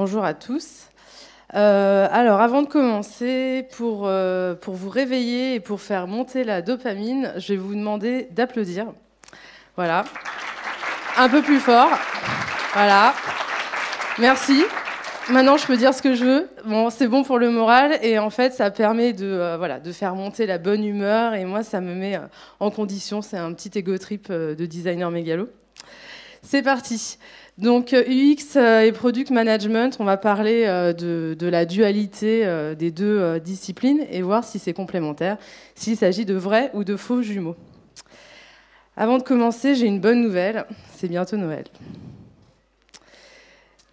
Bonjour à tous. Alors, avant de commencer, pour vous réveiller et pour faire monter la dopamine, je vais vous demander d'applaudir. Voilà. Un peu plus fort. Voilà. Merci. Maintenant, je peux dire ce que je veux. Bon, c'est bon pour le moral et en fait, ça permet de faire monter la bonne humeur et moi, ça me met en condition. C'est un petit ego trip de designer mégalo. C'est parti. Donc UX et Product Management, on va parler de la dualité des deux disciplines et voir si c'est complémentaire, s'il s'agit de vrais ou de faux jumeaux. Avant de commencer, j'ai une bonne nouvelle, c'est bientôt Noël.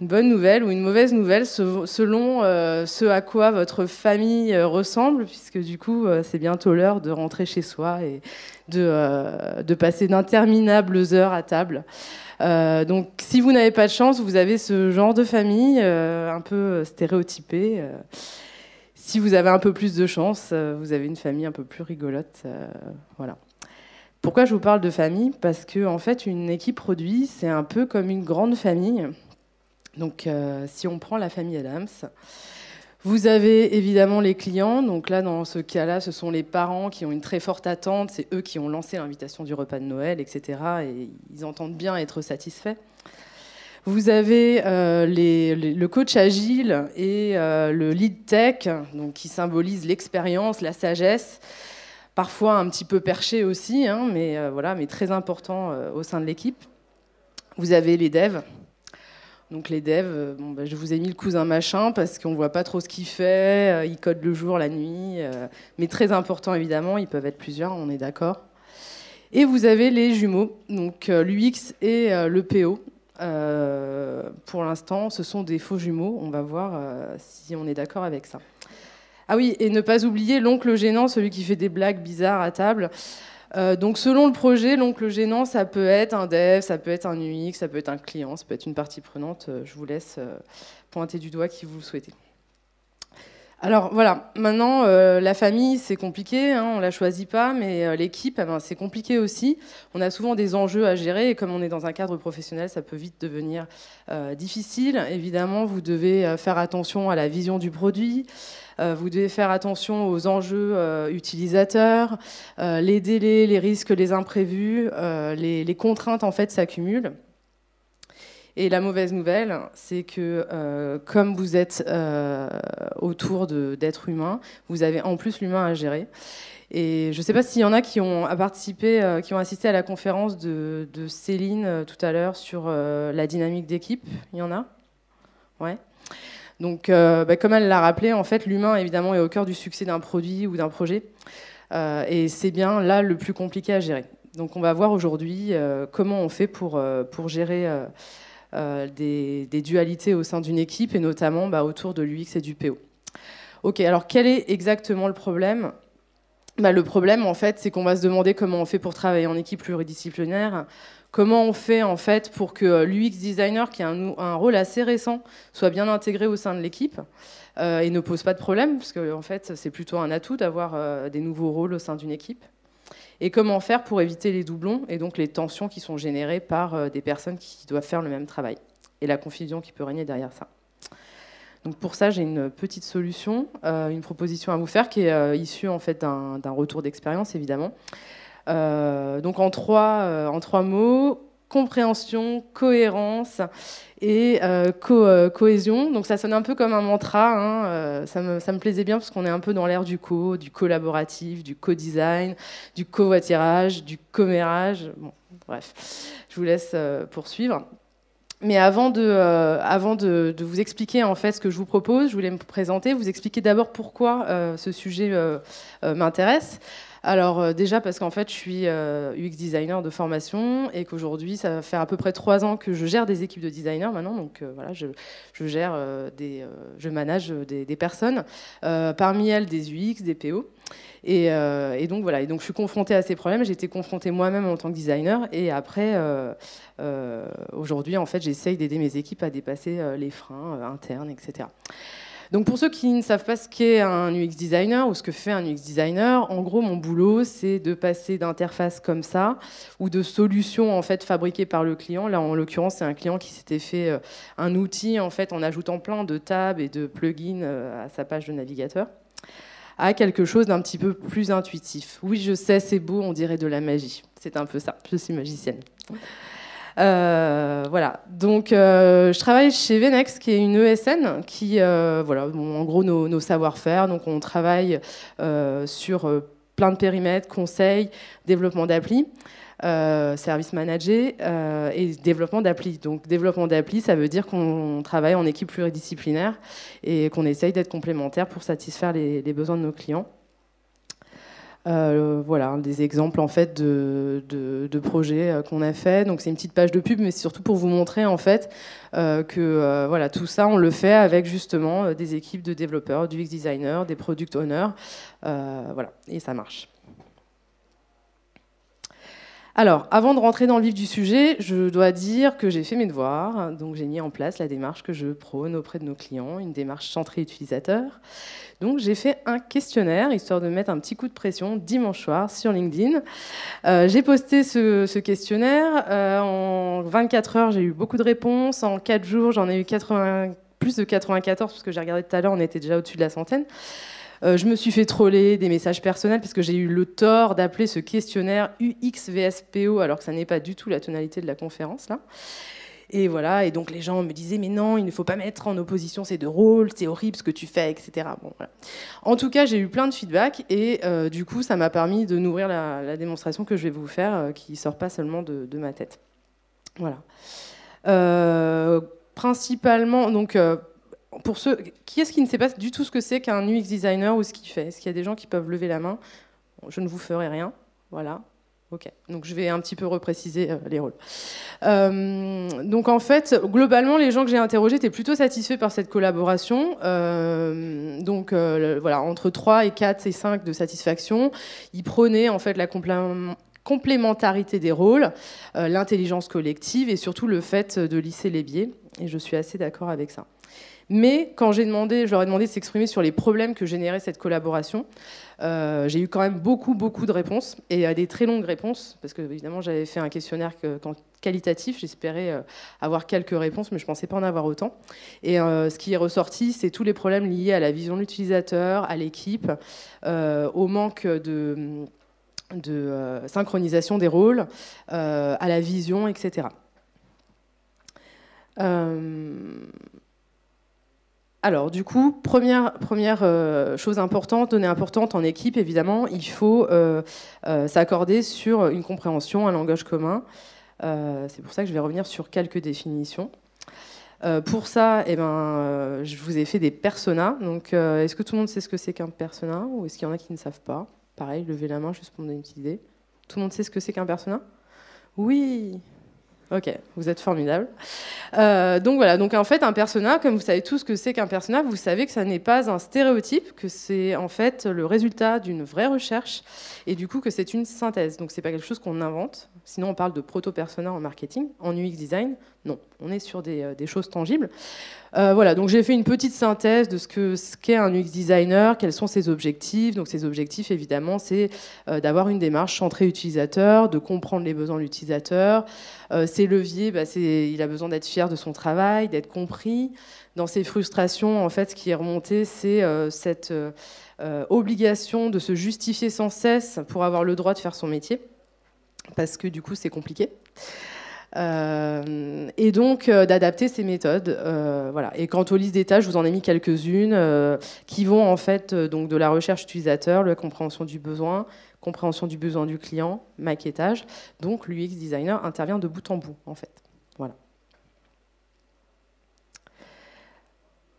Une bonne nouvelle ou une mauvaise nouvelle selon ce à quoi votre famille ressemble, puisque du coup, c'est bientôt l'heure de rentrer chez soi et de passer d'interminables heures à table. Donc, si vous n'avez pas de chance, vous avez ce genre de famille un peu stéréotypée. Si vous avez un peu plus de chance, vous avez une famille un peu plus rigolote. Voilà. Pourquoi je vous parle de famille ? Parce que, en fait, une équipe produit, c'est un peu comme une grande famille. Donc, si on prend la famille Adams, vous avez évidemment les clients. Donc là, dans ce cas-là, ce sont les parents qui ont une très forte attente. C'est eux qui ont lancé l'invitation du repas de Noël, etc. Et ils entendent bien être satisfaits. Vous avez le coach agile et le lead tech, donc qui symbolise l'expérience, la sagesse, parfois un petit peu perché aussi, hein, mais très important au sein de l'équipe. Vous avez les devs. Donc les devs, je vous ai mis le cousin machin parce qu'on ne voit pas trop ce qu'il fait, il code le jour, la nuit, mais très important évidemment, ils peuvent être plusieurs, on est d'accord. Et vous avez les jumeaux, donc l'UX et le PO. Pour l'instant, ce sont des faux jumeaux, on va voir si on est d'accord avec ça. Ah oui, et ne pas oublier l'oncle gênant, celui qui fait des blagues bizarres à table. Donc selon le projet, l'oncle gênant, ça peut être un dev, ça peut être un UX, ça peut être un client, ça peut être une partie prenante. Je vous laisse pointer du doigt qui vous le souhaitez. Alors voilà, maintenant la famille c'est compliqué, hein, on ne la choisit pas, mais l'équipe c'est compliqué aussi. On a souvent des enjeux à gérer et comme on est dans un cadre professionnel, ça peut vite devenir difficile. Évidemment, vous devez faire attention à la vision du produit. Vous devez faire attention aux enjeux utilisateurs, les délais, les risques, les imprévus, les contraintes en fait s'accumulent. Et la mauvaise nouvelle, c'est que comme vous êtes autour d'êtres humains, vous avez en plus l'humain à gérer. Et je ne sais pas s'il y en a qui ont participé, qui ont assisté à la conférence de Céline tout à l'heure sur la dynamique d'équipe. Il y en a ? Ouais. Donc, comme elle l'a rappelé, en fait, l'humain, évidemment, est au cœur du succès d'un produit ou d'un projet. Et c'est bien là le plus compliqué à gérer. Donc, on va voir aujourd'hui comment on fait pour gérer des dualités au sein d'une équipe, et notamment autour de l'UX et du PO. Ok, alors quel est exactement le problème ? Le problème, en fait, c'est qu'on va se demander comment on fait pour travailler en équipe pluridisciplinaire. Comment on fait en fait pour que l'UX designer, qui a un rôle assez récent, soit bien intégré au sein de l'équipe et ne pose pas de problème, parce que en fait, c'est plutôt un atout d'avoir des nouveaux rôles au sein d'une équipe. Et comment faire pour éviter les doublons et donc les tensions qui sont générées par des personnes qui doivent faire le même travail et la confusion qui peut régner derrière ça. Donc pour ça, j'ai une petite solution, une proposition à vous faire qui est issue en fait d'un retour d'expérience évidemment. Donc en trois mots, compréhension, cohérence et cohésion. Donc ça sonne un peu comme un mantra, hein. Ça me plaisait bien parce qu'on est un peu dans l'ère du collaboratif, du co-design, du covoiturage, du commérage. Bon, bref, je vous laisse poursuivre. Mais avant de vous expliquer en fait ce que je vous propose, je voulais me présenter, vous expliquer d'abord pourquoi ce sujet m'intéresse. Alors déjà parce qu'en fait je suis UX designer de formation et qu'aujourd'hui ça va faire à peu près 3 ans que je gère des équipes de designers maintenant, donc voilà, je gère je manage des personnes, parmi elles des UX, des PO. Et donc voilà, et donc je suis confrontée à ces problèmes. J'ai été confrontée moi-même en tant que designer, et après aujourd'hui en fait j'essaye d'aider mes équipes à dépasser les freins internes, etc. Donc pour ceux qui ne savent pas ce qu'est un UX designer ou ce que fait un UX designer, en gros mon boulot c'est de passer d'interfaces comme ça ou de solutions en fait fabriquées par le client. Là en l'occurrence c'est un client qui s'était fait un outil en fait en ajoutant plein de tabs et de plugins à sa page de navigateur, à quelque chose d'un petit peu plus intuitif. Oui je sais c'est beau, on dirait de la magie. C'est un peu ça, je suis magicienne. Voilà, donc je travaille chez Venex, qui est une ESN, qui, voilà, bon, en gros, nos savoir-faire. Donc, on travaille sur plein de périmètres, conseils, développement d'appli, service manager et développement d'appli. Donc, développement d'appli, ça veut dire qu'on travaille en équipe pluridisciplinaire et qu'on essaye d'être complémentaire pour satisfaire les besoins de nos clients. Voilà, des exemples en fait de projets qu'on a fait. Donc c'est une petite page de pub, mais c'est surtout pour vous montrer en fait que voilà, tout ça on le fait avec justement des équipes de développeurs, du UX designer, des product owners, voilà, et ça marche. Alors, avant de rentrer dans le vif du sujet, je dois dire que j'ai fait mes devoirs, donc j'ai mis en place la démarche que je prône auprès de nos clients, une démarche centrée utilisateur. Donc j'ai fait un questionnaire, histoire de mettre un petit coup de pression, dimanche soir sur LinkedIn. J'ai posté ce questionnaire. En 24 heures, j'ai eu beaucoup de réponses. En 4 jours, j'en ai eu plus de 94, parce que j'ai regardé tout à l'heure, on était déjà au-dessus de la centaine. Je me suis fait troller des messages personnels parce que j'ai eu le tort d'appeler ce questionnaire UX-VSPO alors que ça n'est pas du tout la tonalité de la conférence là. Et voilà, et donc les gens me disaient mais non, il ne faut pas mettre en opposition ces deux rôles, c'est horrible ce que tu fais, etc. Bon, voilà. En tout cas, j'ai eu plein de feedback et du coup, ça m'a permis de nourrir la démonstration que je vais vous faire, qui ne sort pas seulement de ma tête. Voilà. Principalement, donc pour ceux, qui est-ce qui ne sait pas du tout ce que c'est qu'un UX designer ou ce qu'il fait? Est-ce qu'il y a des gens qui peuvent lever la main? Je ne vous ferai rien. Voilà. Ok. Donc je vais un petit peu repréciser les rôles. Donc en fait, globalement, les gens que j'ai interrogés étaient plutôt satisfaits par cette collaboration. Donc voilà, entre 3 et 4 et 5 de satisfaction. Ils prônaient en fait la complémentarité des rôles, l'intelligence collective et surtout le fait de lisser les biais. Et je suis assez d'accord avec ça. Mais quand je leur ai demandé de s'exprimer sur les problèmes que générait cette collaboration, j'ai eu quand même beaucoup de réponses, et des très longues réponses, parce que évidemment j'avais fait un questionnaire qualitatif, j'espérais avoir quelques réponses, mais je ne pensais pas en avoir autant. Et ce qui est ressorti, c'est tous les problèmes liés à la vision de l'utilisateur, à l'équipe, au manque de synchronisation des rôles, à la vision, etc. Alors, du coup, première chose importante, donnée importante en équipe, évidemment, il faut s'accorder sur une compréhension, un langage commun. C'est pour ça que je vais revenir sur quelques définitions. Pour ça, je vous ai fait des personas. Donc, est-ce que tout le monde sait ce que c'est qu'un persona ou est-ce qu'il y en a qui ne savent pas? Pareil, levez la main juste pour me donner une petite idée. Tout le monde sait ce que c'est qu'un persona? Oui. Ok, vous êtes formidable. Donc voilà, donc en fait un persona, comme vous savez tous ce que c'est qu'un persona, vous savez que ça n'est pas un stéréotype, que c'est en fait le résultat d'une vraie recherche et du coup que c'est une synthèse. Donc c'est pas quelque chose qu'on invente, sinon on parle de proto-persona en marketing, en UX design, non, on est sur des choses tangibles. Voilà, donc j'ai fait une petite synthèse de ce qu'est un UX designer, quels sont ses objectifs. Donc ses objectifs, évidemment, c'est d'avoir une démarche centrée utilisateur, de comprendre les besoins de l'utilisateur. Ses leviers, il a besoin d'être fier de son travail, d'être compris. Dans ses frustrations, en fait, ce qui est remonté, c'est cette obligation de se justifier sans cesse pour avoir le droit de faire son métier, parce que du coup, c'est compliqué. Et donc d'adapter ces méthodes. Voilà. Et quant aux listes des tâches, je vous en ai mis quelques-unes qui vont en fait donc de la recherche utilisateur, la compréhension du besoin du client, maquettage. Donc l'UX designer intervient de bout en bout en fait. Voilà.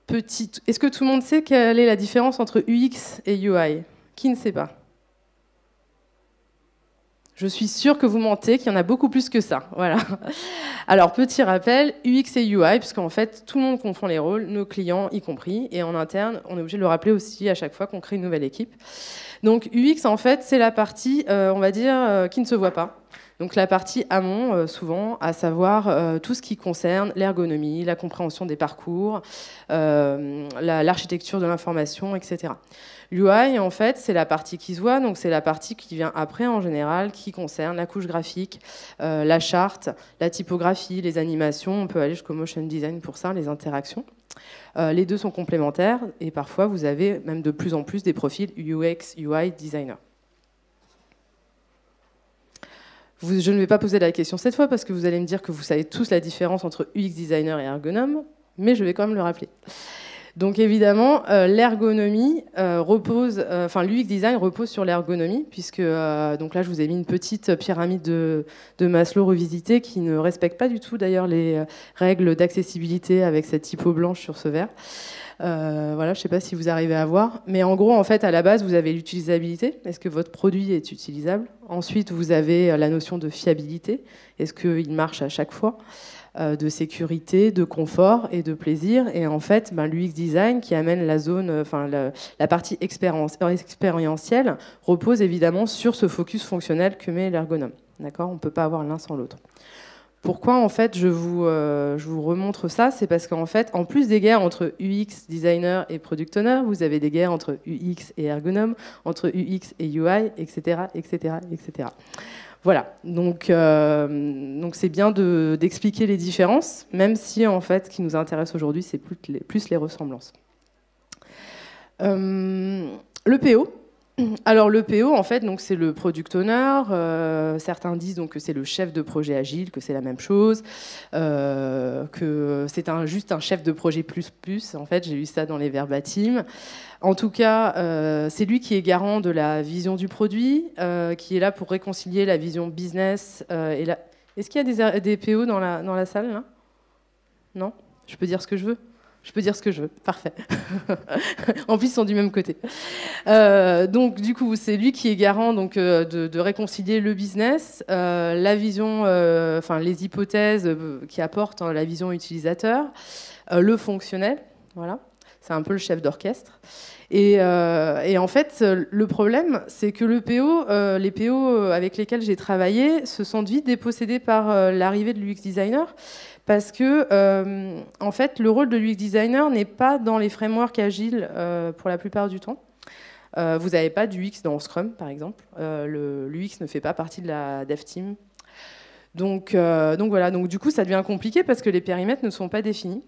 Est-ce que tout le monde sait quelle est la différence entre UX et UI? Qui ne sait pas? Je suis sûre que vous mentez, qu'il y en a beaucoup plus que ça. Voilà. Alors, petit rappel, UX et UI, puisqu'en fait, tout le monde confond les rôles, nos clients y compris, et en interne, on est obligé de le rappeler aussi à chaque fois qu'on crée une nouvelle équipe. Donc, UX, en fait, c'est la partie, on va dire, qui ne se voit pas, Donc la partie amont, souvent, à savoir tout ce qui concerne l'ergonomie, la compréhension des parcours, l'architecture de l'information, etc. L'UI, en fait, c'est la partie qui se voit, donc c'est la partie qui vient après, en général, qui concerne la couche graphique, la charte, la typographie, les animations. On peut aller jusqu'au motion design pour ça, les interactions. Les deux sont complémentaires, et parfois, vous avez même de plus en plus des profils UX, UI, designer. Je ne vais pas poser la question cette fois, parce que vous allez me dire que vous savez tous la différence entre UX designer et ergonome, mais je vais quand même le rappeler. Donc évidemment, l'ergonomie repose, enfin l'UX design repose sur l'ergonomie, puisque donc là je vous ai mis une petite pyramide de Maslow revisitée qui ne respecte pas du tout d'ailleurs les règles d'accessibilité avec cette typo blanche sur ce verre. Voilà, je ne sais pas si vous arrivez à voir, mais en gros, en fait, à la base, vous avez l'utilisabilité. Est-ce que votre produit est utilisable? Ensuite, vous avez la notion de fiabilité. Est-ce qu'il marche à chaque fois? De sécurité, de confort et de plaisir. Et en fait, l'UX design qui amène la zone, la partie expérientielle repose évidemment sur ce focus fonctionnel que met l'ergonome. D'accord? On ne peut pas avoir l'un sans l'autre. Pourquoi en fait je vous remontre ça? C'est parce qu'en fait, en plus des guerres entre UX designer et product owner, vous avez des guerres entre UX et ergonome, entre UX et UI, etc., etc., etc. Voilà, donc c'est bien d'expliquer les différences, même si en fait, ce qui nous intéresse aujourd'hui, c'est plus les ressemblances. Le PO. Alors le PO, en fait, donc c'est le product owner. Certains disent donc que c'est le chef de projet agile, que c'est la même chose, que c'est juste un chef de projet plus. En fait, j'ai eu ça dans les verbatim. En tout cas, c'est lui qui est garant de la vision du produit, qui est là pour réconcilier la vision business et la... Est-ce qu'il y a des PO dans la salle là? Non? Je peux dire ce que je veux? Je peux dire ce que je veux, parfait. En plus, ils sont du même côté. Donc, du coup, c'est lui qui est garant donc, de réconcilier le business, la vision, les hypothèses qui apportent la vision utilisateur, le fonctionnel, voilà. C'est un peu le chef d'orchestre. Et en fait, le problème, c'est que les PO avec lesquels j'ai travaillé se sentent vite dépossédés par l'arrivée de l'UX designer. Parce que, en fait, le rôle de l'UX designer n'est pas dans les frameworks agiles pour la plupart du temps. Vous n'avez pas d'UX dans Scrum, par exemple. L'UX ne fait pas partie de la dev team. Donc voilà. Donc du coup, ça devient compliqué parce que les périmètres ne sont pas définis.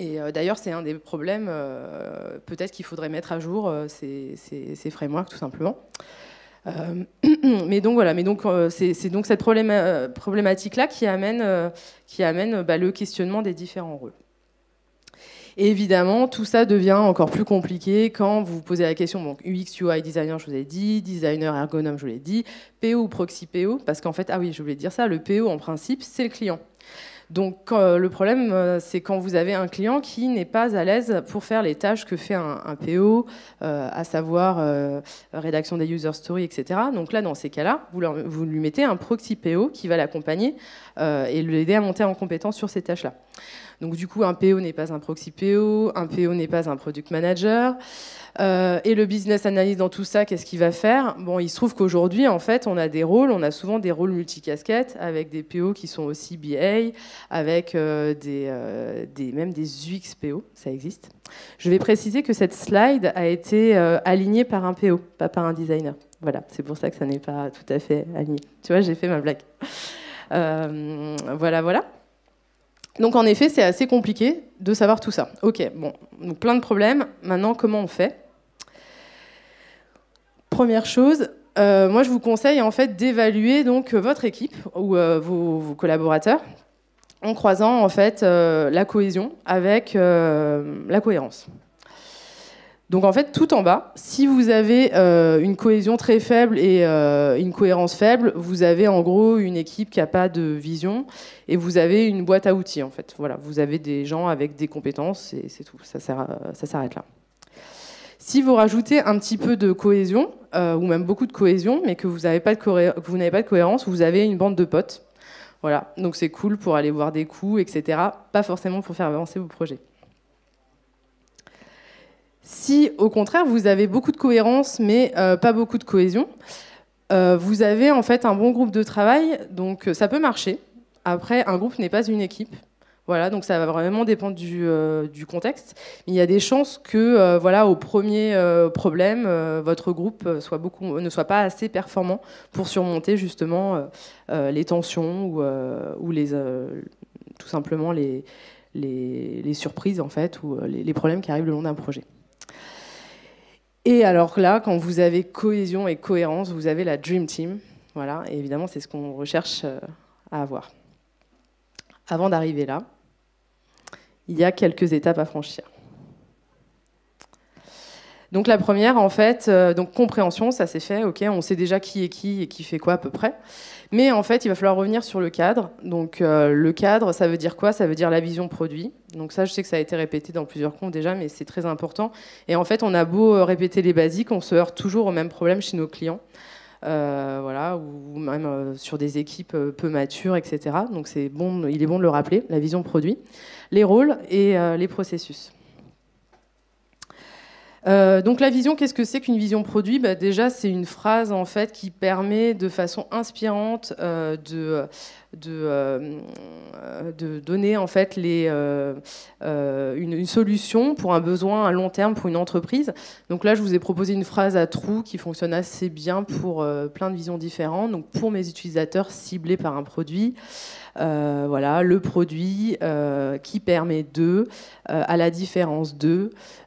Et d'ailleurs, c'est un des problèmes. Peut-être qu'il faudrait mettre à jour ces frameworks, tout simplement. Mais donc voilà, c'est donc cette problématique-là qui amène le questionnement des différents rôles. Et évidemment, tout ça devient encore plus compliqué quand vous posez la question, donc UX, UI, designer, je vous ai dit, designer, ergonome, je vous l'ai dit, PO ou proxy PO, parce qu'en fait, ah oui, je voulais dire ça, le PO en principe, c'est le client. Donc le problème, c'est quand vous avez un client qui n'est pas à l'aise pour faire les tâches que fait un PO, à savoir rédaction des user stories, etc. Donc là, dans ces cas-là, vous lui mettez un proxy PO qui va l'accompagner et l'aider à monter en compétence sur ces tâches-là. Donc du coup, un PO n'est pas un proxy PO, un PO n'est pas un product manager. Et le business analyst dans tout ça, qu'est-ce qu'il va faire? Bon, il se trouve qu'aujourd'hui, en fait, on a souvent des rôles multicasquettes avec des PO qui sont aussi BA, avec même des UX PO, ça existe. Je vais préciser que cette slide a été alignée par un PO, pas par un designer. Voilà, c'est pour ça que ça n'est pas tout à fait aligné. Tu vois, j'ai fait ma blague. Voilà. Donc en effet, c'est assez compliqué de savoir tout ça. Ok, bon, donc plein de problèmes. Maintenant, comment on fait? Première chose, moi je vous conseille en fait d'évaluer donc votre équipe ou vos collaborateurs en croisant en fait la cohésion avec la cohérence. Donc en fait, tout en bas, si vous avez une cohésion très faible et une cohérence faible, vous avez en gros une équipe qui n'a pas de vision et vous avez une boîte à outils en fait. Voilà, vous avez des gens avec des compétences et c'est tout, ça s'arrête là. Si vous rajoutez un petit peu de cohésion, ou même beaucoup de cohésion, mais que vous n'avez pas de cohérence, vous avez une bande de potes. Voilà, donc c'est cool pour aller voir des coups, etc. Pas forcément pour faire avancer vos projets. Si, au contraire, vous avez beaucoup de cohérence, mais pas beaucoup de cohésion, Vous avez en fait un bon groupe de travail, donc ça peut marcher. Après, un groupe n'est pas une équipe. Voilà, donc ça va vraiment dépendre du contexte. Il y a des chances que, voilà, au premier problème, votre groupe ne soit pas assez performant pour surmonter justement les tensions ou tout simplement les surprises en fait, ou les problèmes qui arrivent le long d'un projet. Et alors là, quand vous avez cohésion et cohérence, vous avez la Dream Team. Voilà, et évidemment, c'est ce qu'on recherche à avoir. Avant d'arriver là, il y a quelques étapes à franchir. Donc la première, en fait, donc compréhension, ça c'est fait, ok, on sait déjà qui est qui et qui fait quoi à peu près. Mais en fait, il va falloir revenir sur le cadre. Donc le cadre, ça veut dire quoi? Ça veut dire la vision produit. Donc ça, je sais que ça a été répété dans plusieurs comptes déjà, mais c'est très important. Et en fait, on a beau répéter les basiques, on se heurte toujours au même problème chez nos clients. Voilà, ou même sur des équipes peu matures, etc. Donc bon, il est bon de le rappeler, la vision produit, les rôles et les processus. Donc la vision, qu'est-ce que c'est qu'une vision produit? Déjà, c'est une phrase en fait qui permet de façon inspirante de donner en fait une solution pour un besoin à long terme pour une entreprise. Donc là, je vous ai proposé une phrase à trous qui fonctionne assez bien pour plein de visions différentes. Donc pour mes utilisateurs ciblés par un produit. Voilà, le produit qui permet à la différence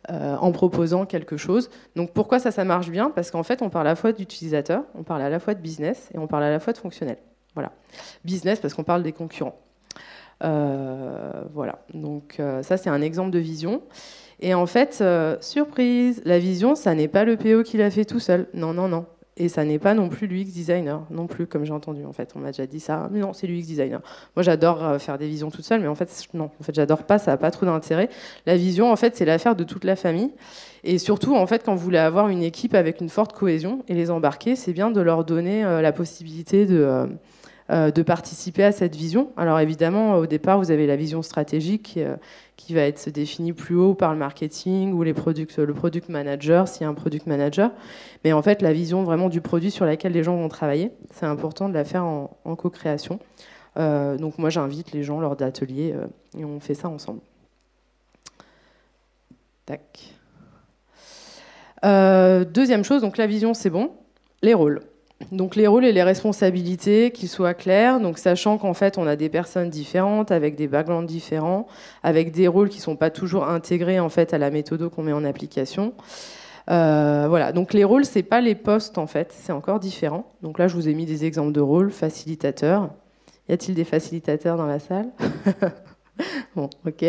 en proposant quelque chose. Donc pourquoi ça marche bien? Parce qu'en fait, on parle à la fois d'utilisateur, on parle à la fois de business et on parle à la fois de fonctionnel. Voilà. Business parce qu'on parle des concurrents. Voilà. Donc ça, c'est un exemple de vision. Et en fait, surprise, la vision, ça n'est pas le PO qui l'a fait tout seul. Non, non, non. Et ça n'est pas non plus l'UX designer, non plus, comme j'ai entendu. En fait, on m'a déjà dit ça. Mais non, c'est l'UX designer. Moi, j'adore faire des visions toute seule, mais en fait, non. En fait, j'adore pas. Ça n'a pas trop d'intérêt. La vision, en fait, c'est l'affaire de toute la famille. Et surtout, en fait, quand vous voulez avoir une équipe avec une forte cohésion et les embarquer, c'est bien de leur donner la possibilité de participer à cette vision. Alors évidemment, au départ, vous avez la vision stratégique qui va être définie plus haut par le marketing ou le product manager, s'il y a un product manager. Mais en fait, la vision vraiment du produit sur laquelle les gens vont travailler, c'est important de la faire en co-création. Donc moi, j'invite les gens lors d'ateliers et on fait ça ensemble. Tac. Deuxième chose, donc la vision, c'est bon. Les rôles. Donc les rôles et les responsabilités, qu'ils soient clairs, donc sachant qu'en fait on a des personnes différentes, avec des backgrounds différents, avec des rôles qui ne sont pas toujours intégrés en fait à la méthode qu'on met en application. Voilà, donc les rôles, c'est pas les postes en fait, c'est encore différent. Donc là je vous ai mis des exemples de rôles, facilitateurs. Y a-t-il des facilitateurs dans la salle? Bon, ok.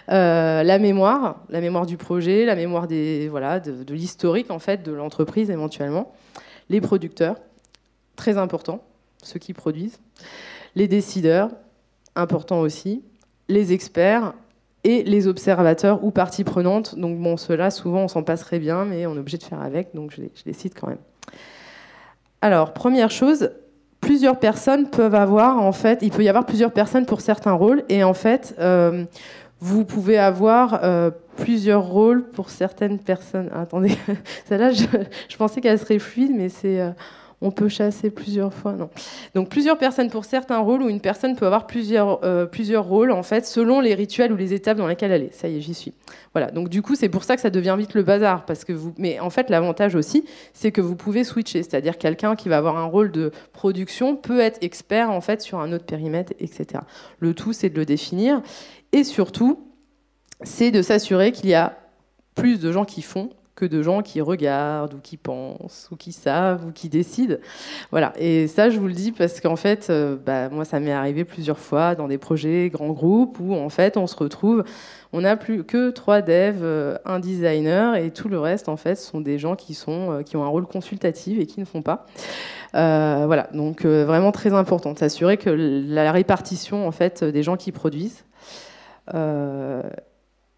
La mémoire du projet, la mémoire de l'historique en fait de l'entreprise éventuellement. Les producteurs, très important, ceux qui produisent. Les décideurs, important aussi. Les experts et les observateurs ou parties prenantes. Donc bon, ceux-là, souvent, on s'en passerait bien, mais on est obligé de faire avec, donc je les cite quand même. Alors, première chose, plusieurs personnes peuvent avoir, en fait, il peut y avoir plusieurs personnes pour certains rôles, et en fait, vous pouvez avoir plusieurs rôles pour certaines personnes. Attendez, celle-là, je pensais qu'elle serait fluide, mais c'est on peut chasser plusieurs fois. Non. Donc plusieurs personnes pour certains rôles, où une personne peut avoir plusieurs rôles, en fait, selon les rituels ou les étapes dans lesquelles elle est. Ça y est, j'y suis. Voilà. Donc du coup, c'est pour ça que ça devient vite le bazar, parce que mais en fait, l'avantage aussi, c'est que vous pouvez switcher, c'est-à-dire quelqu'un qui va avoir un rôle de production peut être expert en fait sur un autre périmètre, etc. Le tout, c'est de le définir. Et surtout, c'est de s'assurer qu'il y a plus de gens qui font que de gens qui regardent ou qui pensent ou qui savent ou qui décident. Voilà. Et ça, je vous le dis parce qu'en fait, moi, ça m'est arrivé plusieurs fois dans des projets grands groupes où en fait, on se retrouve, on n'a plus que 3 devs, un designer et tout le reste, en fait, sont des gens qui ont un rôle consultatif et qui ne font pas. Voilà. Donc, vraiment très important de s'assurer que la répartition, en fait, des gens qui produisent.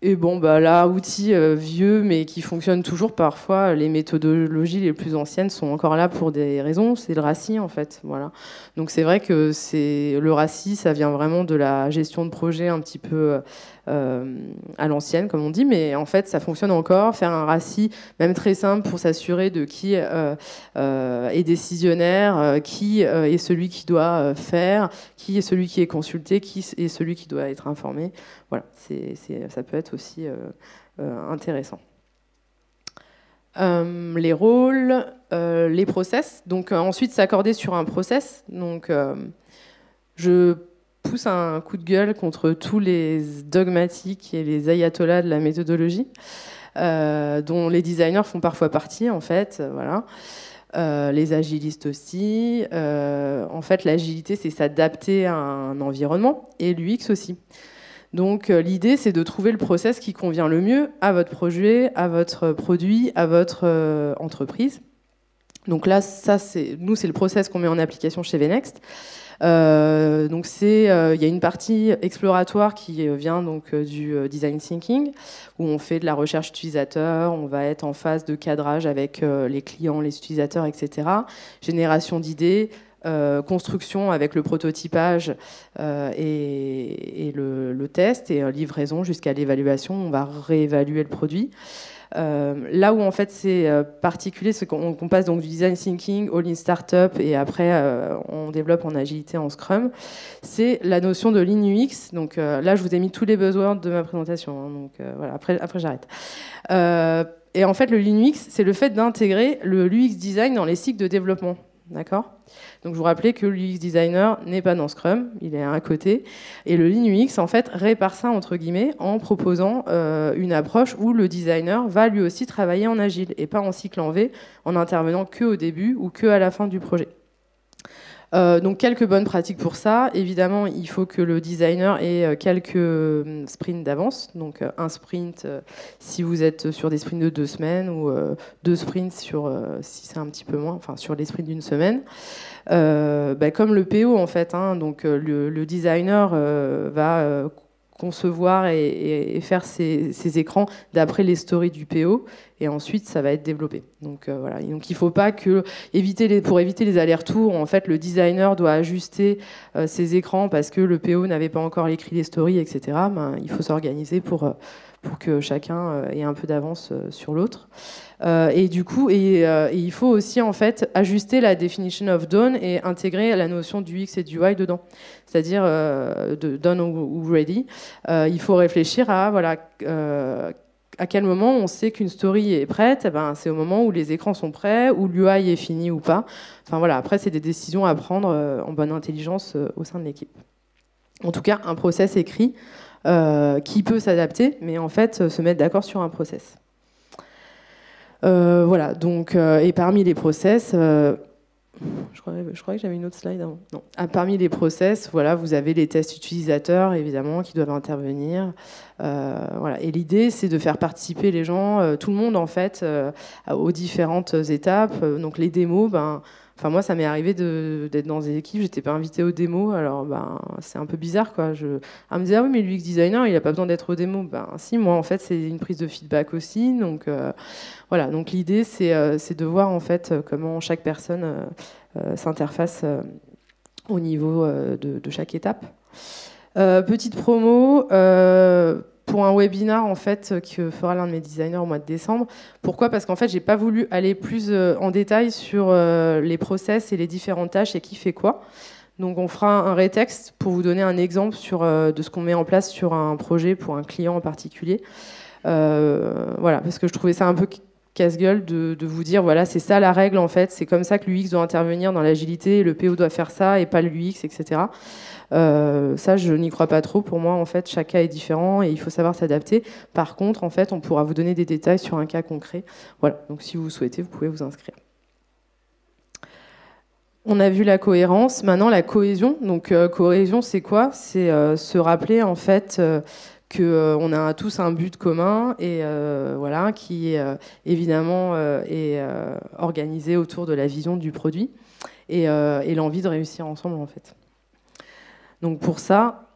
Et bon, là, outils vieux, mais qui fonctionnent toujours parfois. Les méthodologies les plus anciennes sont encore là pour des raisons. C'est le RACI, en fait. Voilà. Donc c'est vrai que le RACI, ça vient vraiment de la gestion de projet un petit peu à l'ancienne, comme on dit, mais en fait, ça fonctionne encore. Faire un RACI, même très simple, pour s'assurer de qui est décisionnaire, qui est celui qui doit faire, qui est celui qui est consulté, qui est celui qui doit être informé. Voilà, ça peut être aussi intéressant. Les rôles, les process. Donc ensuite s'accorder sur un process. Donc je pousse un coup de gueule contre tous les dogmatiques et les ayatollahs de la méthodologie, dont les designers font parfois partie en fait. Voilà. Les agilistes aussi. En fait, l'agilité, c'est s'adapter à un environnement, et l'UX aussi. Donc l'idée, c'est de trouver le process qui convient le mieux à votre projet, à votre produit, à votre entreprise. Donc là, nous, c'est le process qu'on met en application chez VNext. Donc il y a une partie exploratoire qui vient donc du design thinking, où on fait de la recherche utilisateur, on va être en phase de cadrage avec les clients, les utilisateurs, etc. Génération d'idées, construction avec le prototypage et le test, et livraison jusqu'à l'évaluation. On va réévaluer le produit. Là où en fait c'est particulier, c'est qu'on passe donc du design thinking au lean startup, et après on développe en agilité, en Scrum. C'est la notion de lean UX. Donc là, je vous ai mis tous les buzzwords de ma présentation. Hein, donc voilà, après j'arrête. Et en fait, le lean UX, c'est le fait d'intégrer le UX design dans les cycles de développement. D'accord ? Donc je vous rappelais que l'UX designer n'est pas dans Scrum, il est à un côté. Et le Lean UX, en fait, répare ça, entre guillemets, en proposant une approche où le designer va lui aussi travailler en agile, et pas en cycle en V, en intervenant que au début ou que à la fin du projet. Donc quelques bonnes pratiques pour ça. Évidemment, il faut que le designer ait quelques sprints d'avance. Donc un sprint si vous êtes sur des sprints de 2 semaines, ou 2 sprints si c'est un petit peu moins, enfin sur les sprints d'une semaine. Comme le PO en fait. Hein, donc le designer va concevoir et faire ses écrans d'après les stories du PO, et ensuite ça va être développé. Donc voilà. Et donc il ne faut pas que pour éviter les allers-retours, en fait le designer doit ajuster ses écrans parce que le PO n'avait pas encore écrit les stories, etc. Il faut s'organiser pour que chacun ait un peu d'avance sur l'autre. Et du coup, il faut aussi en fait ajuster la definition of done et intégrer la notion du X et du Y dedans. C'est-à-dire de done ou ready. Il faut réfléchir à à quel moment on sait qu'une story est prête. Eh ben, c'est au moment où les écrans sont prêts, où l'UI est fini ou pas. Enfin voilà. Après, c'est des décisions à prendre en bonne intelligence au sein de l'équipe. En tout cas, un process écrit qui peut s'adapter, mais en fait se mettre d'accord sur un process. Voilà, donc, et parmi les process, je croyais que j'avais une autre slide avant. Non. Parmi les process, voilà, vous avez les tests utilisateurs, évidemment, qui doivent intervenir. Voilà. Et l'idée, c'est de faire participer les gens, tout le monde, en fait, aux différentes étapes. Donc les démos, enfin, moi, ça m'est arrivé d'être dans des équipes, j'étais pas invitée aux démos, alors c'est un peu bizarre, quoi. À me dire, ah oui, mais l'UX designer, il a pas besoin d'être aux démos. Si, moi, en fait, c'est une prise de feedback aussi. Donc, voilà. Donc, l'idée, c'est de voir, en fait, comment chaque personne s'interface au niveau de chaque étape. Petite promo. Pour un webinar en fait que fera l'un de mes designers au mois de décembre. Pourquoi ? Parce qu'en fait, j'ai pas voulu aller plus en détail sur les process et les différentes tâches et qui fait quoi. Donc, on fera un rétexte pour vous donner un exemple de ce qu'on met en place sur un projet pour un client en particulier. Voilà, parce que je trouvais ça un peu casse-gueule de vous dire, voilà, c'est ça la règle en fait, c'est comme ça que l'UX doit intervenir dans l'agilité, le PO doit faire ça et pas l'UX, etc. Ça, je n'y crois pas trop. Pour moi, en fait, chaque cas est différent et il faut savoir s'adapter. Par contre, en fait, on pourra vous donner des détails sur un cas concret. Voilà. Donc, si vous souhaitez, vous pouvez vous inscrire. On a vu la cohérence. Maintenant, la cohésion. Donc, cohésion, c'est quoi ? C'est se rappeler, en fait, qu'on a tous un but commun et voilà, qui évidemment est organisé autour de la vision du produit et l'envie de réussir ensemble, en fait. Donc pour ça,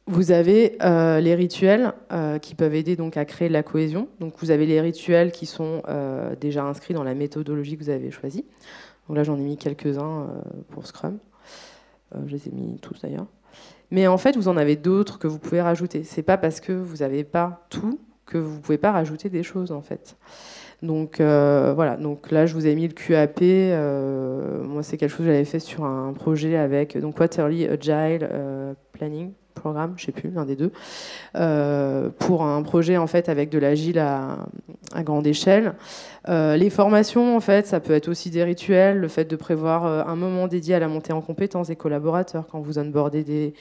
vous avez les rituels qui peuvent aider donc à créer de la cohésion. Donc vous avez les rituels qui sont déjà inscrits dans la méthodologie que vous avez choisie. Donc là, j'en ai mis quelques-uns pour Scrum. Je les ai mis tous d'ailleurs. Mais en fait, vous en avez d'autres que vous pouvez rajouter. C'est pas parce que vous n'avez pas tout que vous pouvez pas rajouter des choses, en fait. Donc voilà, donc là je vous ai mis le QAP. Moi c'est quelque chose que j'avais fait sur un projet avec donc Quarterly Agile Planning Programme, je sais plus, l'un des deux, pour un projet en fait avec de l'agile à grande échelle. Les formations en fait, ça peut être aussi des rituels, le fait de prévoir un moment dédié à la montée en compétences des collaborateurs quand vous onboardez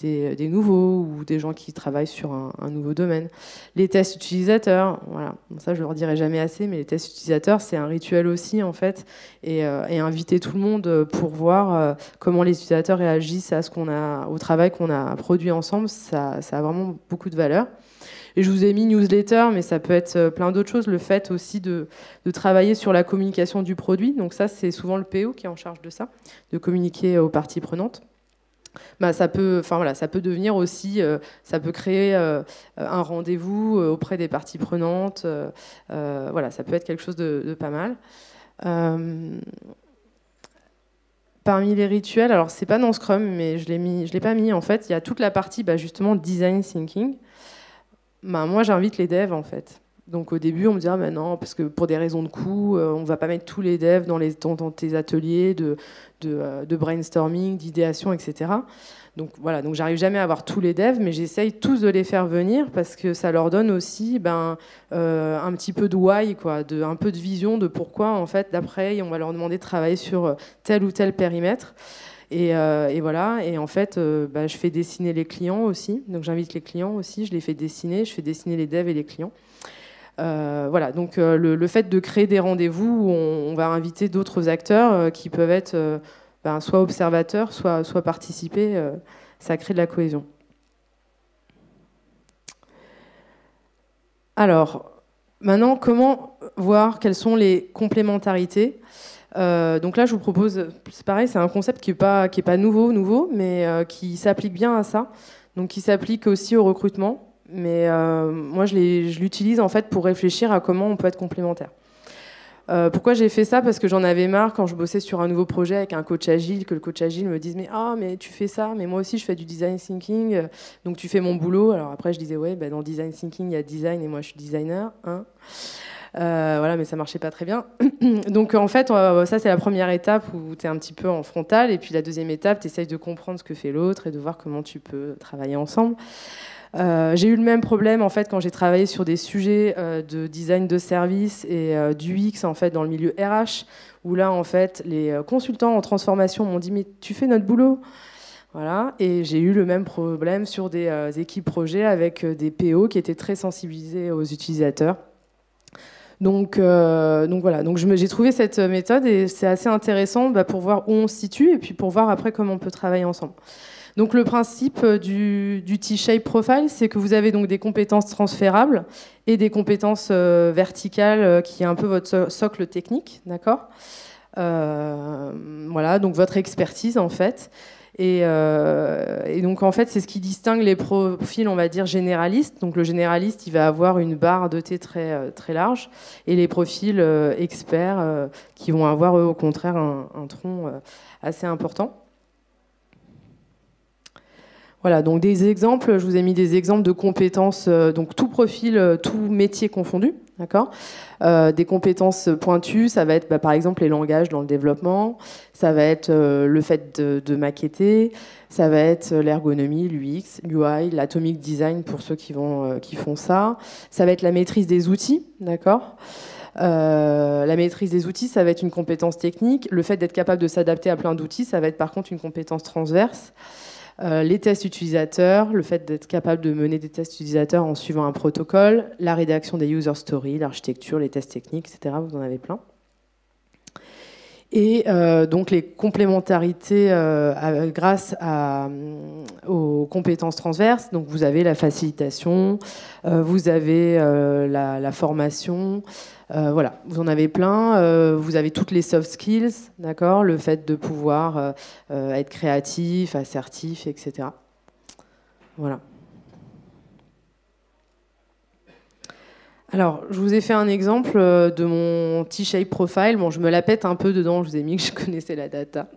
des nouveaux ou des gens qui travaillent sur un nouveau domaine. Les tests utilisateurs, voilà. Bon, ça je le redirai jamais assez, mais les tests utilisateurs c'est un rituel aussi en fait, et inviter tout le monde pour voir comment les utilisateurs réagissent à au travail qu'on a produit ensemble, ça a vraiment beaucoup de valeur. Et je vous ai mis newsletter, mais ça peut être plein d'autres choses. Le fait aussi de travailler sur la communication du produit, donc ça c'est souvent le PO qui est en charge de ça, de communiquer aux parties prenantes. Bah, ça peut devenir aussi, ça peut créer un rendez-vous auprès des parties prenantes. Voilà, ça peut être quelque chose de pas mal. Parmi les rituels, alors c'est pas dans Scrum, mais je l'ai pas mis. En fait, il y a toute la partie justement design thinking. Bah, moi, j'invite les devs en fait. Donc au début, on me dit ah, ben non, parce que pour des raisons de coût, on ne va pas mettre tous les devs dans tes ateliers de brainstorming, d'idéation, etc. Donc voilà, donc j'arrive jamais à avoir tous les devs, mais j'essaye tous de les faire venir parce que ça leur donne aussi un petit peu de why, quoi, un peu de vision de pourquoi en fait d'après on va leur demander de travailler sur tel ou tel périmètre. Et voilà, et en fait, je fais dessiner les clients aussi. Donc j'invite les clients aussi, je les fais dessiner, je fais dessiner les devs et les clients. Voilà, donc le fait de créer des rendez-vous où on va inviter d'autres acteurs qui peuvent être soit observateurs, soit participer, ça crée de la cohésion. Alors, maintenant, comment voir quelles sont les complémentarités ? Donc là, je vous propose, c'est pareil, c'est un concept qui est pas nouveau, mais qui s'applique bien à ça, donc qui s'applique aussi au recrutement. Mais moi, je l'utilise en fait pour réfléchir à comment on peut être complémentaire. Pourquoi j'ai fait ça ? Parce que j'en avais marre quand je bossais sur un nouveau projet avec un coach agile, que le coach agile me dise mais tu fais ça, mais moi aussi je fais du design thinking, donc tu fais mon boulot. Alors après je disais dans design thinking il y a design et moi je suis designer, hein. Voilà, mais ça marchait pas très bien. Donc en fait, ça c'est la première étape où tu es un petit peu en frontal, et puis la deuxième étape, tu essayes de comprendre ce que fait l'autre et de voir comment tu peux travailler ensemble. J'ai eu le même problème en fait quand j'ai travaillé sur des sujets de design de service et d'UX en fait dans le milieu RH, où là en fait les consultants en transformation m'ont dit mais tu fais notre boulot. Voilà, et j'ai eu le même problème sur des équipes projets avec des PO qui étaient très sensibilisés aux utilisateurs. Donc voilà, donc j'ai trouvé cette méthode et c'est assez intéressant pour voir où on se situe et puis pour voir après comment on peut travailler ensemble. Donc le principe du T-shape profile, c'est que vous avez donc des compétences transférables et des compétences verticales qui est un peu votre socle technique, d'accord ? Voilà, donc votre expertise en fait. Et donc en fait, c'est ce qui distingue les profils, on va dire généralistes. Donc le généraliste, il va avoir une barre de T très très large, et les profils experts qui vont avoir eux, au contraire un tronc assez important. Voilà, donc des exemples, je vous ai mis des exemples de compétences, donc tout profil, tout métier confondu, d'accord. Des compétences pointues, ça va être par exemple les langages dans le développement, ça va être le fait de maqueter, ça va être l'ergonomie, l'UX, l'UI, l'atomic design pour ceux qui font ça, ça va être la maîtrise des outils, d'accord. La maîtrise des outils, ça va être une compétence technique, le fait d'être capable de s'adapter à plein d'outils, ça va être par contre une compétence transverse. Les tests utilisateurs, le fait d'être capable de mener des tests utilisateurs en suivant un protocole, la rédaction des user stories, l'architecture, les tests techniques, etc. Vous en avez plein. Et donc les complémentarités grâce aux compétences transverses. Donc vous avez la facilitation, vous avez la formation. Voilà, vous en avez plein. Vous avez toutes les soft skills, d'accord, le fait de pouvoir être créatif, assertif, etc. Voilà. Alors, je vous ai fait un exemple de mon T-shape profile. Bon, je me la pète un peu dedans. Je vous ai mis que je connaissais la data.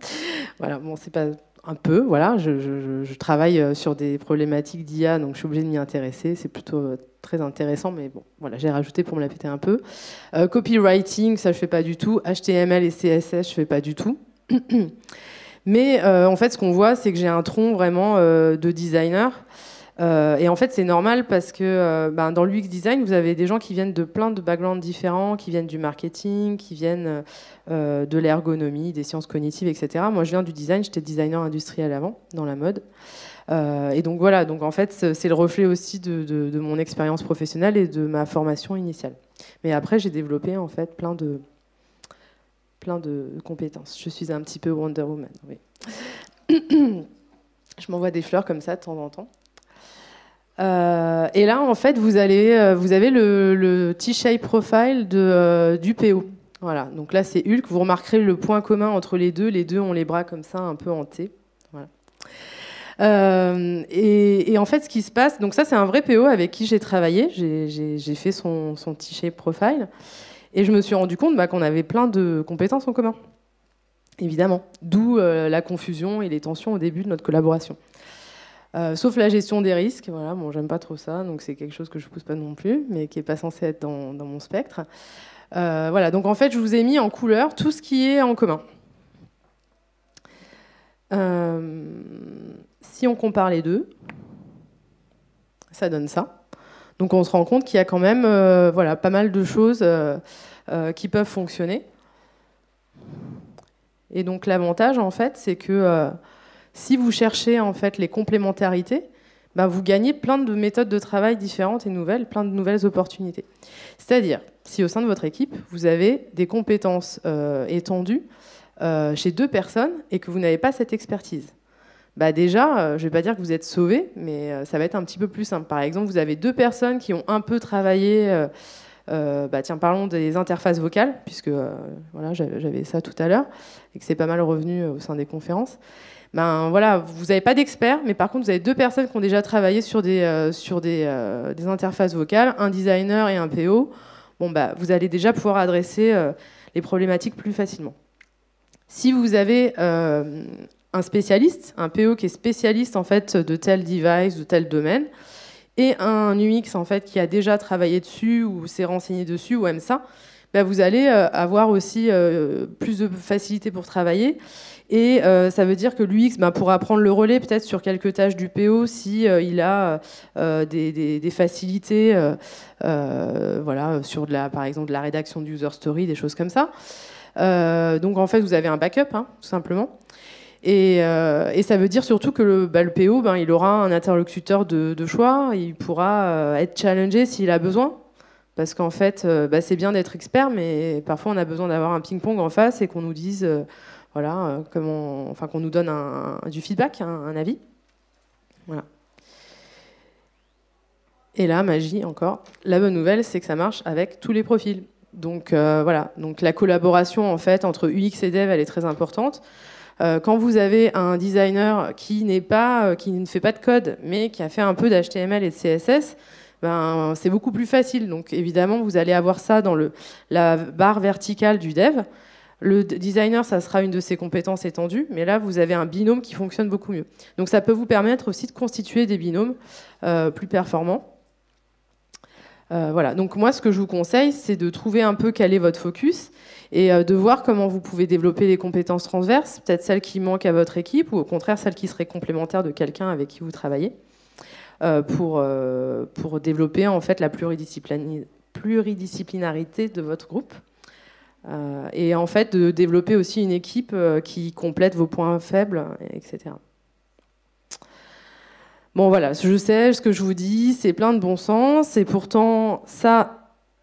Voilà, bon, c'est pas un peu, voilà. Je travaille sur des problématiques d'IA, donc je suis obligée de m'y intéresser. C'est plutôt très intéressant, mais bon, voilà, j'ai rajouté pour me la péter un peu. Copywriting, ça je fais pas du tout. HTML et CSS, je fais pas du tout. Mais en fait, ce qu'on voit, c'est que j'ai un tronc vraiment de designer. Et en fait, c'est normal parce que dans l'UX design, vous avez des gens qui viennent de plein de backgrounds différents, qui viennent du marketing, qui viennent de l'ergonomie, des sciences cognitives, etc. Moi, je viens du design, j'étais designer industriel avant, dans la mode. Et donc voilà, donc en fait, c'est le reflet aussi de mon expérience professionnelle et de ma formation initiale. Mais après, j'ai développé en fait plein de compétences. Je suis un petit peu Wonder Woman, oui. Je m'envoie des fleurs comme ça de temps en temps. Et là, en fait, vous avez le T-shape profile du PO. Voilà. Donc là, c'est Hulk. Vous remarquerez le point commun entre les deux. Les deux ont les bras comme ça, un peu en T. Voilà. Et en fait, ce qui se passe, donc ça, c'est un vrai PO avec qui j'ai travaillé. J'ai fait son T-shape profile. Et je me suis rendu compte qu'on avait plein de compétences en commun. Évidemment. D'où la confusion et les tensions au début de notre collaboration. Sauf la gestion des risques, voilà, bon, j'aime pas trop ça, donc c'est quelque chose que je pousse pas non plus, mais qui est pas censé être dans mon spectre. Voilà, donc en fait, je vous ai mis en couleur tout ce qui est en commun. Si on compare les deux, ça donne ça. Donc on se rend compte qu'il y a quand même voilà, pas mal de choses qui peuvent fonctionner. Et donc l'avantage, en fait, c'est que si vous cherchez en fait les complémentarités, vous gagnez plein de méthodes de travail différentes et nouvelles, plein de nouvelles opportunités. C'est-à-dire, si au sein de votre équipe, vous avez des compétences étendues chez deux personnes et que vous n'avez pas cette expertise, déjà, je ne vais pas dire que vous êtes sauvé, mais ça va être un petit peu plus simple. Par exemple, vous avez deux personnes qui ont un peu travaillé, tiens, parlons des interfaces vocales, puisque voilà, j'avais ça tout à l'heure, et que c'est pas mal revenu au sein des conférences. Voilà, vous n'avez pas d'experts, mais par contre, vous avez deux personnes qui ont déjà travaillé sur des interfaces vocales, un designer et un PO. Bon, vous allez déjà pouvoir adresser les problématiques plus facilement. Si vous avez un spécialiste, un PO qui est spécialiste en fait de tel device, de tel domaine, et un UX en fait qui a déjà travaillé dessus ou s'est renseigné dessus ou aime ça, vous allez avoir aussi plus de facilité pour travailler. Et ça veut dire que l'UX pourra prendre le relais peut-être sur quelques tâches du PO si il a des facilités voilà, sur par exemple de la rédaction de user story, des choses comme ça. Donc en fait vous avez un backup tout simplement. Et ça veut dire surtout que le PO il aura un interlocuteur de choix, il pourra être challengé s'il a besoin. Parce qu'en fait, c'est bien d'être expert, mais parfois on a besoin d'avoir un ping-pong en face et qu'on nous dise voilà, qu'on nous donne du feedback, un avis. Voilà. Et là, magie encore. La bonne nouvelle, c'est que ça marche avec tous les profils. Donc voilà. Donc la collaboration en fait entre UX et Dev, elle est très importante. Quand vous avez un designer qui ne fait pas de code, mais qui a fait un peu d'HTML et de CSS, c'est beaucoup plus facile. Donc évidemment, vous allez avoir ça dans la barre verticale du dev. Le designer, ça sera une de ses compétences étendues, mais là, vous avez un binôme qui fonctionne beaucoup mieux. Donc ça peut vous permettre aussi de constituer des binômes plus performants. Voilà. Donc moi, ce que je vous conseille, c'est de trouver un peu quel est votre focus et de voir comment vous pouvez développer des compétences transverses, peut-être celles qui manquent à votre équipe ou au contraire celles qui seraient complémentaires de quelqu'un avec qui vous travaillez. Pour développer en fait la pluridisciplinarité de votre groupe et en fait de développer aussi une équipe qui complète vos points faibles, etc. Bon voilà, je sais, ce que je vous dis, c'est plein de bon sens et pourtant ça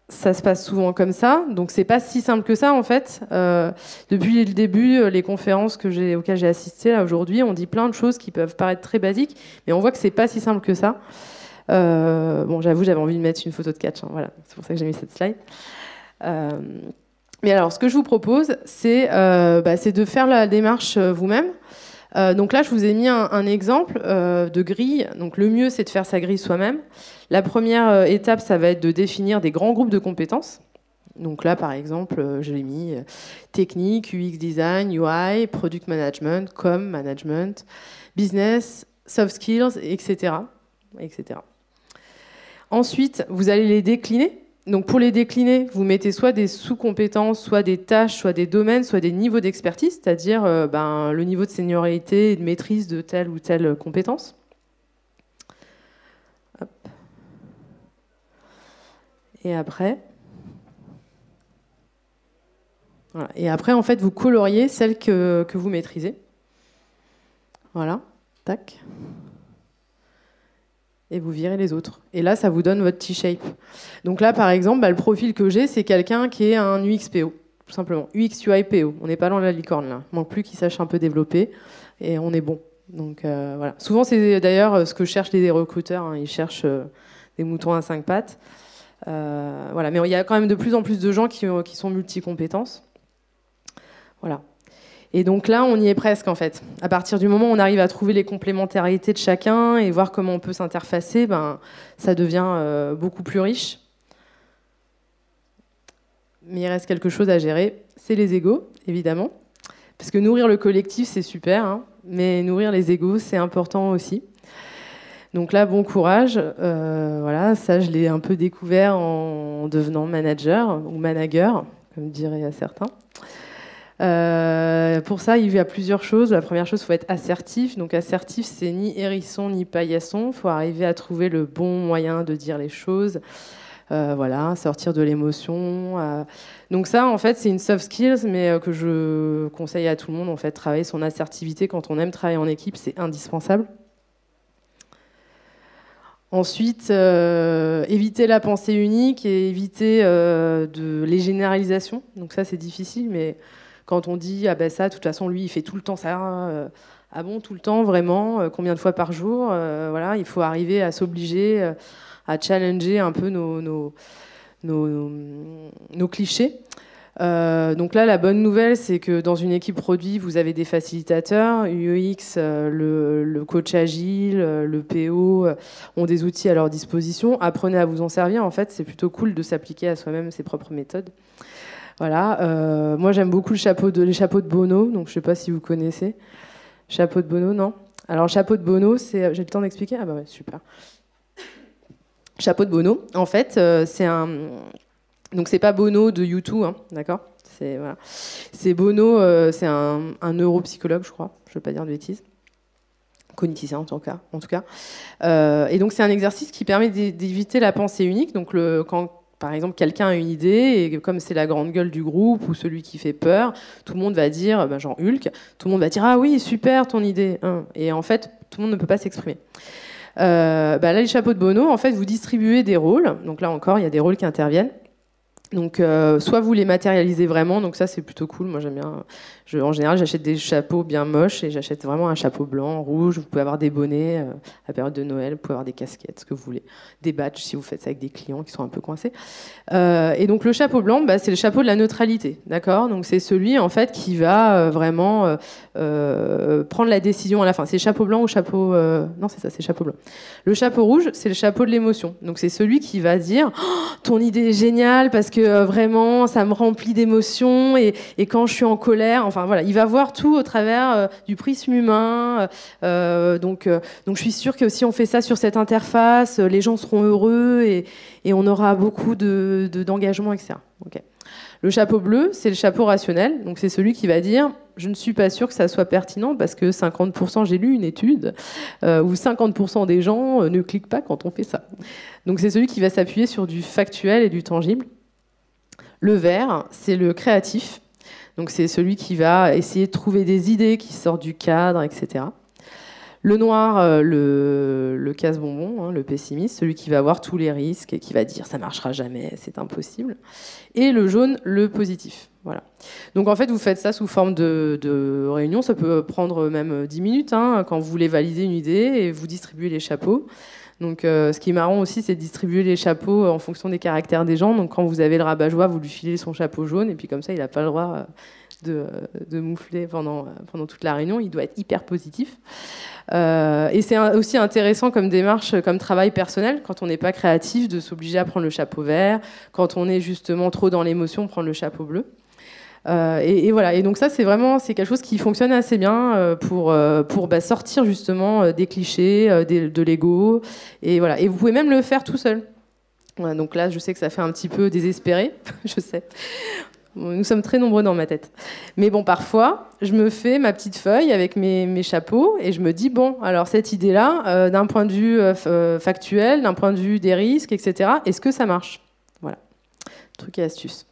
se passe souvent comme ça, donc c'est pas si simple que ça en fait. Depuis le début, les conférences auxquelles j'ai assisté là aujourd'hui, on dit plein de choses qui peuvent paraître très basiques, mais on voit que c'est pas si simple que ça. Bon, j'avoue, j'avais envie de mettre une photo de catch, voilà, c'est pour ça que j'ai mis cette slide. Mais alors, ce que je vous propose, c'est de faire la démarche vous-même. Donc là, je vous ai mis un exemple de grille. Donc le mieux, c'est de faire sa grille soi-même. La première étape, ça va être de définir des grands groupes de compétences. Donc là, par exemple, je l'ai mis technique, UX design, UI, product management, com management, business, soft skills, etc., etc. Ensuite, vous allez les décliner. Donc pour les décliner, vous mettez soit des sous-compétences, soit des tâches, soit des domaines, soit des niveaux d'expertise, c'est-à-dire le niveau de seniorité et de maîtrise de telle ou telle compétence. Hop. Et après... Voilà. Et après, en fait, vous coloriez celles que vous maîtrisez. Voilà, tac. Et vous virez les autres. Et là, ça vous donne votre T-shape. Donc là, par exemple, le profil que j'ai, c'est quelqu'un qui est un UX-PO, tout simplement. UX-UI-PO. On n'est pas dans la licorne, là. Il manque plus qu'il sache un peu développer. Et on est bon. Donc voilà. Souvent, c'est d'ailleurs ce que cherchent les recruteurs. Hein. Ils cherchent des moutons à 5 pattes. Voilà. Mais il y a quand même de plus en plus de gens qui sont multi-compétences. Voilà. Et donc là, on y est presque en fait. À partir du moment où on arrive à trouver les complémentarités de chacun et voir comment on peut s'interfacer, ça devient beaucoup plus riche. Mais il reste quelque chose à gérer, c'est les égos, évidemment. Parce que nourrir le collectif, c'est super, hein, mais nourrir les égos, c'est important aussi. Donc là, bon courage. Voilà, ça, je l'ai un peu découvert en devenant manager ou manager, comme diraient certains. Pour ça, il y a plusieurs choses. La première chose, il faut être assertif. Donc assertif, c'est ni hérisson ni paillasson. Il faut arriver à trouver le bon moyen de dire les choses. Voilà, sortir de l'émotion. Donc ça, en fait, c'est une soft skills, mais que je conseille à tout le monde. En fait, travailler son assertivité quand on aime travailler en équipe, c'est indispensable. Ensuite, éviter la pensée unique et éviter les généralisations. Donc ça, c'est difficile, mais quand on dit ah ben ça, de toute façon, lui, il fait tout le temps ça. Ah bon, tout le temps, vraiment combien de fois par jour voilà, il faut arriver à s'obliger à challenger un peu nos clichés. Donc là, la bonne nouvelle, c'est que dans une équipe produit, vous avez des facilitateurs, UX, le coach agile, le PO ont des outils à leur disposition. Apprenez à vous en servir. En fait, c'est plutôt cool de s'appliquer à soi-même ses propres méthodes. Voilà. Moi, j'aime beaucoup les chapeaux de Bono. Donc, je ne sais pas si vous connaissez. Chapeau de Bono, non? Alors, chapeau de Bono, c'est... J'ai le temps d'expliquer? Ah bah ouais, super. Chapeau de Bono, en fait, c'est un... Donc c'est pas Bono de U2, hein, d'accord? Voilà. C'est Bono, c'est un neuropsychologue, je crois. Je ne veux pas dire de bêtises. Cogniticien en tout cas. Et donc c'est un exercice qui permet d'éviter la pensée unique. Donc quand par exemple quelqu'un a une idée et comme c'est la grande gueule du groupe ou celui qui fait peur, tout le monde va dire, genre Hulk, tout le monde va dire ah oui super ton idée. Hein. Et en fait tout le monde ne peut pas s'exprimer. Là les chapeaux de Bono, en fait vous distribuez des rôles. Donc là encore il y a des rôles qui interviennent. Donc, soit vous les matérialisez vraiment, donc ça c'est plutôt cool. Moi j'aime bien. En général, j'achète des chapeaux bien moches et j'achète vraiment un chapeau blanc, rouge. Vous pouvez avoir des bonnets à la période de Noël, vous pouvez avoir des casquettes, ce que vous voulez, des badges si vous faites ça avec des clients qui sont un peu coincés. Et donc le chapeau blanc, c'est le chapeau de la neutralité, d'accord? Donc c'est celui en fait qui va vraiment prendre la décision à la fin. C'est chapeau blanc ou chapeau non c'est ça, c'est chapeau blanc. Le chapeau rouge, c'est le chapeau de l'émotion. Donc c'est celui qui va dire oh, ton idée est géniale parce que vraiment ça me remplit d'émotions et quand je suis en colère. Enfin voilà, il va voir tout au travers du prisme humain. Donc je suis sûre que si on fait ça sur cette interface, les gens seront heureux et on aura beaucoup d'engagement, etc. Okay. Le chapeau bleu, c'est le chapeau rationnel. Donc c'est celui qui va dire je ne suis pas sûr que ça soit pertinent parce que 50%, j'ai lu une étude, où 50% des gens ne cliquent pas quand on fait ça. Donc c'est celui qui va s'appuyer sur du factuel et du tangible. Le vert, c'est le créatif. Donc c'est celui qui va essayer de trouver des idées qui sortent du cadre, etc. Le noir, le casse-bonbon, hein, le pessimiste, celui qui va voir tous les risques et qui va dire ça marchera jamais, c'est impossible. Et le jaune, le positif. Voilà. Donc en fait, vous faites ça sous forme de réunion. Ça peut prendre même 10 minutes hein, quand vous voulez valider une idée et vous distribuez les chapeaux. Donc, ce qui est marrant aussi, c'est de distribuer les chapeaux en fonction des caractères des gens. Donc, quand vous avez le rabat-joie, vous lui filez son chapeau jaune, et puis comme ça, il n'a pas le droit de moufler pendant toute la réunion. Il doit être hyper positif. Et c'est aussi intéressant comme démarche, comme travail personnel, quand on n'est pas créatif, de s'obliger à prendre le chapeau vert, quand on est justement trop dans l'émotion, prendre le chapeau bleu. Et voilà. Et donc ça, c'est quelque chose qui fonctionne assez bien pour sortir justement des clichés, de l'ego. Et voilà. Et vous pouvez même le faire tout seul. Voilà, donc là, je sais que ça fait un petit peu désespéré, je sais. Nous sommes très nombreux dans ma tête. Mais bon, parfois, je me fais ma petite feuille avec mes chapeaux et je me dis, bon, alors cette idée-là, d'un point de vue factuel, d'un point de vue des risques, etc., est-ce que ça marche? Voilà. Truc et astuce.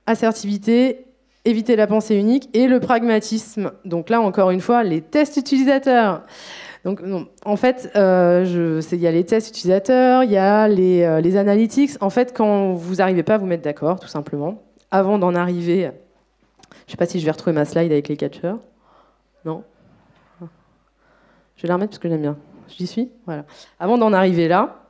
Assertivité, éviter la pensée unique et le pragmatisme. Donc là, encore une fois, les tests utilisateurs. Donc, non, en fait, il y a les tests utilisateurs, il y a les analytics. En fait, quand vous n'arrivez pas à vous mettre d'accord, tout simplement, avant d'en arriver... Je ne sais pas si je vais retrouver ma slide avec les catcheurs. Non? Je vais la remettre parce que j'aime bien. J'y suis? Voilà. Avant d'en arriver là,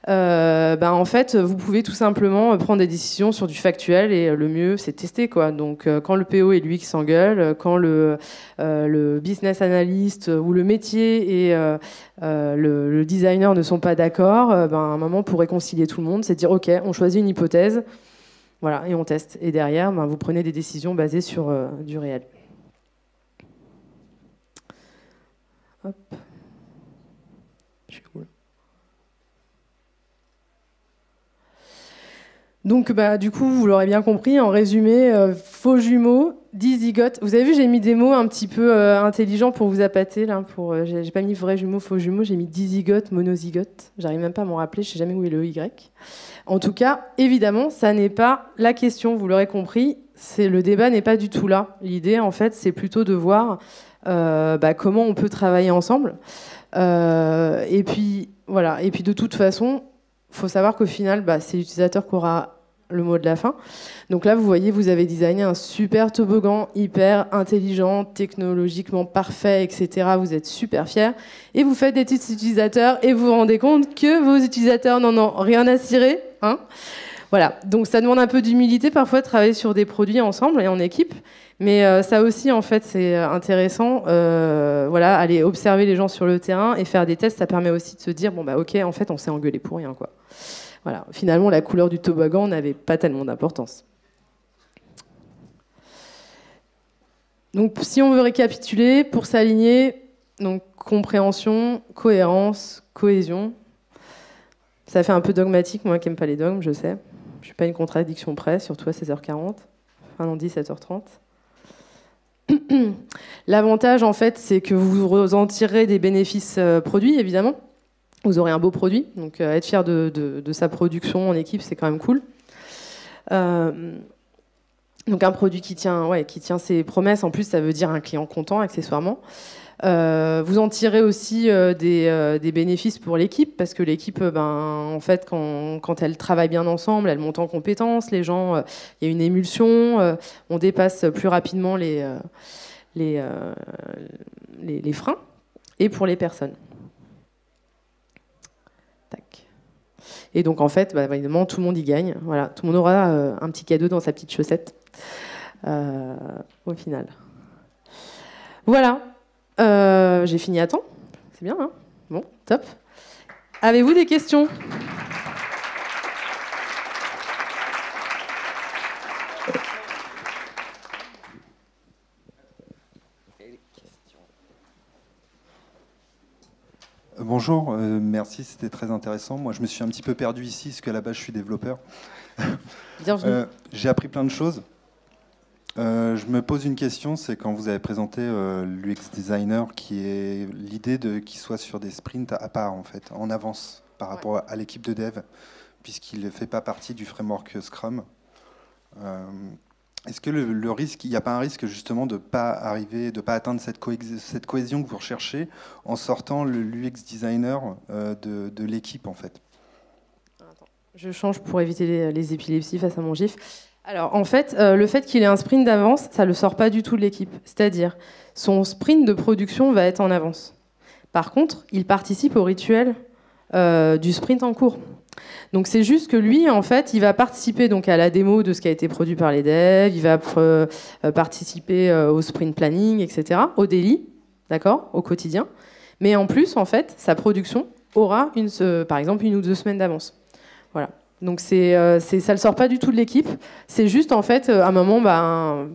en fait, vous pouvez tout simplement prendre des décisions sur du factuel et le mieux, c'est tester, quoi. Donc, quand le PO est lui qui s'engueule, quand le business analyst ou le métier et le designer ne sont pas d'accord, à un moment, pour réconcilier tout le monde, c'est de dire, OK, on choisit une hypothèse, voilà, et on teste. Et derrière, vous prenez des décisions basées sur du réel. Hop. Je suis où, là ? Donc, du coup, vous l'aurez bien compris, en résumé, faux jumeaux, dizygote. Vous avez vu, j'ai mis des mots un petit peu intelligents pour vous appâter. Là, j'ai pas mis vrai jumeau, faux jumeau, j'ai mis dizygote, monozygote. J'arrive même pas à m'en rappeler, je sais jamais où est le Y. En tout cas, évidemment, ça n'est pas la question, vous l'aurez compris. Le débat n'est pas du tout là. L'idée, en fait, c'est plutôt de voir comment on peut travailler ensemble. Et puis, voilà. Et puis, de toute façon, il faut savoir qu'au final, c'est l'utilisateur qui aura le mot de la fin. Donc là, vous voyez, vous avez designé un super toboggan, hyper intelligent, technologiquement parfait, etc. Vous êtes super fiers. Et vous faites des tests utilisateurs et vous vous rendez compte que vos utilisateurs n'en ont rien à cirer. Hein, voilà. Donc ça demande un peu d'humilité parfois de travailler sur des produits ensemble et en équipe. Mais ça aussi, en fait, c'est intéressant. Aller observer les gens sur le terrain et faire des tests, ça permet aussi de se dire, OK, en fait, on s'est engueulé pour rien, quoi. Voilà. Finalement, la couleur du toboggan n'avait pas tellement d'importance. Donc, si on veut récapituler, pour s'aligner, donc compréhension, cohérence, cohésion. Ça fait un peu dogmatique, moi qui n'aime pas les dogmes, je sais. Je ne suis pas une contradiction près, surtout à 16h40. Enfin, non, 17h30. L'avantage, en fait, c'est que vous en tirerez des bénéfices produits, évidemment. Vous aurez un beau produit, donc être fier de sa production en équipe, c'est quand même cool. Donc un produit qui tient ses promesses, en plus, ça veut dire un client content, accessoirement. Vous en tirez aussi des bénéfices pour l'équipe, parce que l'équipe, en fait, quand elle travaille bien ensemble, elle monte en compétences, les gens, il y a une émulsion, on dépasse plus rapidement les freins, et pour les personnes. Tac. Et donc, en fait, évidemment, tout le monde y gagne. Voilà, tout le monde aura un petit cadeau dans sa petite chaussette, au final. Voilà. J'ai fini à temps. C'est bien, hein? Bon, top. Avez-vous des questions? Bonjour, merci, c'était très intéressant. Moi, je me suis un petit peu perdu ici, parce qu'à la base, je suis développeur. Bienvenue. J'ai appris plein de choses. Je me pose une question, c'est quand vous avez présenté l'UX Designer, qui est l'idée qu'il soit sur des sprints à part, en fait, en avance par rapport à l'équipe de dev, puisqu'il ne fait pas partie du framework Scrum. Est-ce que le risque, il n'y a pas un risque justement de ne pas atteindre cette cohésion que vous recherchez en sortant l'UX Designer de l'équipe, en fait? Je change pour éviter les épilepsies face à mon gif. Alors, en fait, le fait qu'il ait un sprint d'avance, ça ne le sort pas du tout de l'équipe. C'est-à-dire, son sprint de production va être en avance. Par contre, il participe au rituel du sprint en cours. Donc c'est juste que lui, en fait, il va participer donc à la démo de ce qui a été produit par les devs, il va participer au sprint planning, etc., au daily, d'accord, au quotidien. Mais en plus, en fait, sa production aura par exemple 1 ou 2 semaines d'avance. Voilà. Donc ça ne le sort pas du tout de l'équipe. C'est juste en fait, à un moment,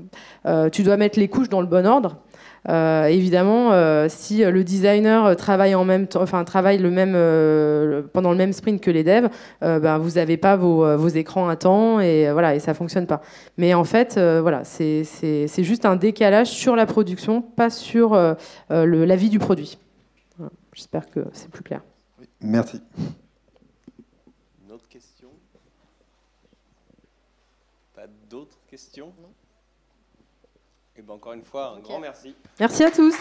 tu dois mettre les couches dans le bon ordre. Évidemment, si le designer travaille en même temps, enfin travaille pendant le même sprint que les devs, vous n'avez pas vos écrans à temps et voilà, et ça fonctionne pas. Mais en fait, voilà, c'est juste un décalage sur la production, pas sur la vie du produit. Voilà. J'espère que c'est plus clair. Merci. Une autre question? Pas d'autres questions? Et ben encore une fois, un grand merci. Merci à tous.